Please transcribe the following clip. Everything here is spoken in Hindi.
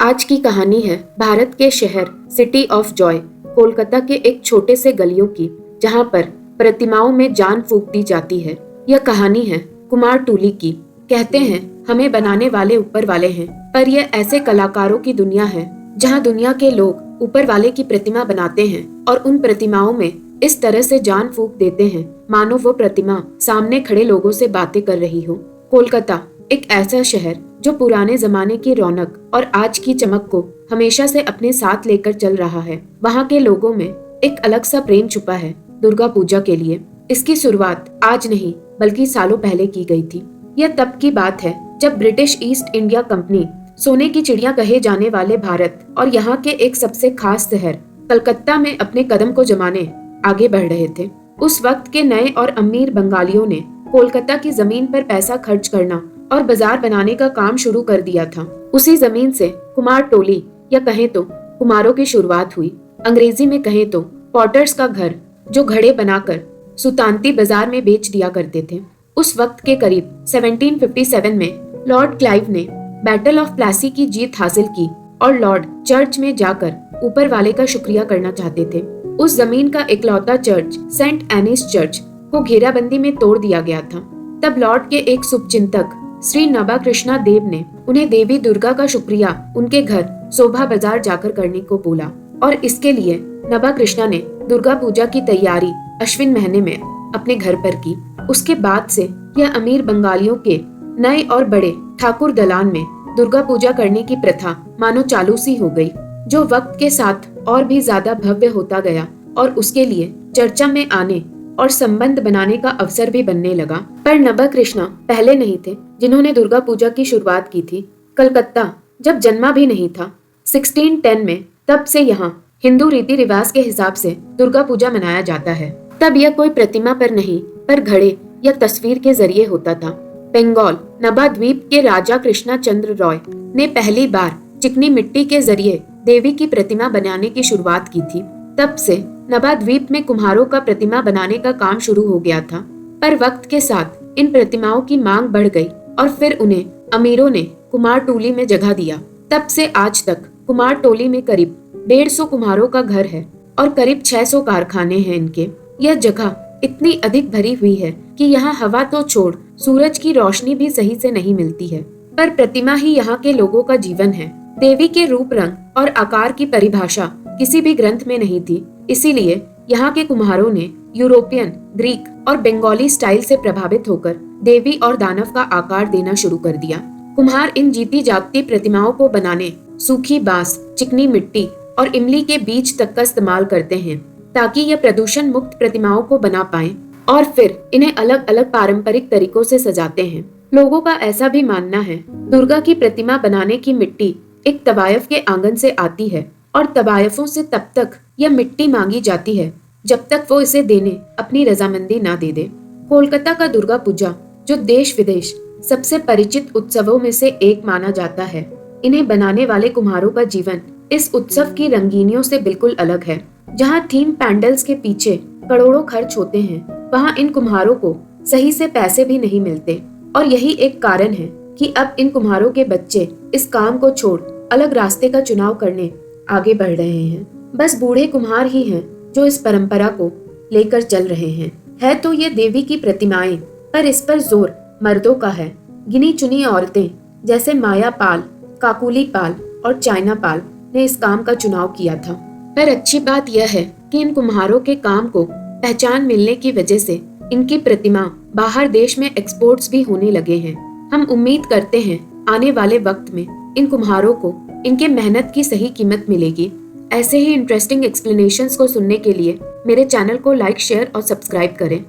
आज की कहानी है भारत के शहर सिटी ऑफ जॉय कोलकाता के एक छोटे से गलियों की, जहां पर प्रतिमाओं में जान फूंक दी जाती है। यह कहानी है कुमार टूली की। कहते हैं हमें बनाने वाले ऊपर वाले हैं, पर यह ऐसे कलाकारों की दुनिया है जहां दुनिया के लोग ऊपर वाले की प्रतिमा बनाते हैं और उन प्रतिमाओं में इस तरह से जान फूंक देते हैं मानो वो प्रतिमा सामने खड़े लोगों से बातें कर रही हो। कोलकाता एक ऐसा शहर जो पुराने जमाने की रौनक और आज की चमक को हमेशा से अपने साथ लेकर चल रहा है। वहाँ के लोगों में एक अलग सा प्रेम छुपा है दुर्गा पूजा के लिए। इसकी शुरुआत आज नहीं बल्कि सालों पहले की गई थी। यह तब की बात है जब ब्रिटिश ईस्ट इंडिया कंपनी सोने की चिड़िया कहे जाने वाले भारत और यहाँ के एक सबसे खास शहर कलकत्ता में अपने कदम को जमाने आगे बढ़ रहे थे। उस वक्त के नए और अमीर बंगालियों ने कोलकाता की जमीन पर पैसा खर्च करना और बाजार बनाने का काम शुरू कर दिया था। उसी जमीन से कुमार टोली या कहें तो कुमारों की शुरुआत हुई। अंग्रेजी में कहें तो पॉटर्स का घर, जो घड़े बनाकर सुतांती बाजार में बेच दिया करते थे। उस वक्त के करीब 1757 में लॉर्ड क्लाइव ने बैटल ऑफ प्लासी की जीत हासिल की और लॉर्ड चर्च में जाकर ऊपर वाले का शुक्रिया करना चाहते थे। उस जमीन का इकलौता चर्च सेंट एनीस चर्च को घेराबंदी में तोड़ दिया गया था। तब लॉर्ड के एक शुभचिंतक श्री नबा कृष्णा देव ने उन्हें देवी दुर्गा का शुक्रिया उनके घर शोभा बाजार जाकर करने को बोला और इसके लिए नबा कृष्णा ने दुर्गा पूजा की तैयारी अश्विन महीने में अपने घर पर की। उसके बाद से यह अमीर बंगालियों के नए और बड़े ठाकुर दलान में दुर्गा पूजा करने की प्रथा मानो चालू सी हो गई, जो वक्त के साथ और भी ज्यादा भव्य होता गया और उसके लिए चर्चा में आने और संबंध बनाने का अवसर भी बनने लगा। पर नबा कृष्णा पहले नहीं थे जिन्होंने दुर्गा पूजा की शुरुआत की थी। कलकत्ता जब जन्मा भी नहीं था 1610 में, तब से यहाँ हिंदू रीति रिवाज के हिसाब से दुर्गा पूजा मनाया जाता है। तब यह कोई प्रतिमा पर नहीं पर घड़े या तस्वीर के जरिए होता था। बंगाल नबा द्वीप के राजा कृष्णा चंद्र रॉय ने पहली बार चिकनी मिट्टी के जरिए देवी की प्रतिमा बनाने की शुरुआत की थी। तब से नबा द्वीप में कुम्हारों का प्रतिमा बनाने का काम शुरू हो गया था। पर वक्त के साथ इन प्रतिमाओं की मांग बढ़ गई और फिर उन्हें अमीरों ने कुमार टोली में जगह दिया। तब से आज तक कुमार टोली में करीब 150 कुम्हारों का घर है और करीब 600 कारखाने हैं इनके। यह जगह इतनी अधिक भरी हुई है कि यहाँ हवा तो छोड़ सूरज की रोशनी भी सही से नहीं मिलती है। पर प्रतिमा ही यहाँ के लोगों का जीवन है। देवी के रूप, रंग और आकार की परिभाषा किसी भी ग्रंथ में नहीं थी, इसीलिए यहाँ के कुम्हारों ने यूरोपियन, ग्रीक और बंगाली स्टाइल से प्रभावित होकर देवी और दानव का आकार देना शुरू कर दिया। कुम्हार इन जीती जागती प्रतिमाओं को बनाने सूखी बांस, चिकनी मिट्टी और इमली के बीज तक का इस्तेमाल करते हैं ताकि यह प्रदूषण मुक्त प्रतिमाओं को बना पाएं और फिर इन्हें अलग अलग पारंपरिक तरीकों से सजाते हैं। लोगों का ऐसा भी मानना है दुर्गा की प्रतिमा बनाने की मिट्टी एक तवायफ के आंगन से आती है और तवायफों से तब तक यह मिट्टी मांगी जाती है जब तक वो इसे देने अपनी रजामंदी ना दे दे। कोलकाता का दुर्गा पूजा, जो देश विदेश सबसे परिचित उत्सवों में से एक माना जाता है, इन्हें बनाने वाले कुम्हारों का जीवन इस उत्सव की रंगीनियों से बिल्कुल अलग है। जहाँ थीम पैंडल्स के पीछे करोड़ों खर्च होते हैं, वहाँ इन कुम्हारों को सही से पैसे भी नहीं मिलते और यही एक कारण है कि अब इन कुम्हारों के बच्चे इस काम को छोड़ अलग रास्ते का चुनाव करने आगे बढ़ रहे हैं। बस बूढ़े कुम्हार ही हैं जो इस परंपरा को लेकर चल रहे हैं। है तो ये देवी की प्रतिमाएं, पर इस पर जोर मर्दों का है। गिनी चुनी औरतें जैसे माया पाल, काकुली पाल और चाइना पाल ने इस काम का चुनाव किया था। पर अच्छी बात यह है कि इन कुम्हारों के काम को पहचान मिलने की वजह से इनकी प्रतिमा बाहर देश में एक्सपोर्ट्स भी होने लगे हैं। हम उम्मीद करते हैं आने वाले वक्त में इन कुम्हारों को इनके मेहनत की सही कीमत मिलेगी। ऐसे ही इंटरेस्टिंग एक्सप्लेनेशंस को सुनने के लिए मेरे चैनल को लाइक, शेयर और सब्सक्राइब करें।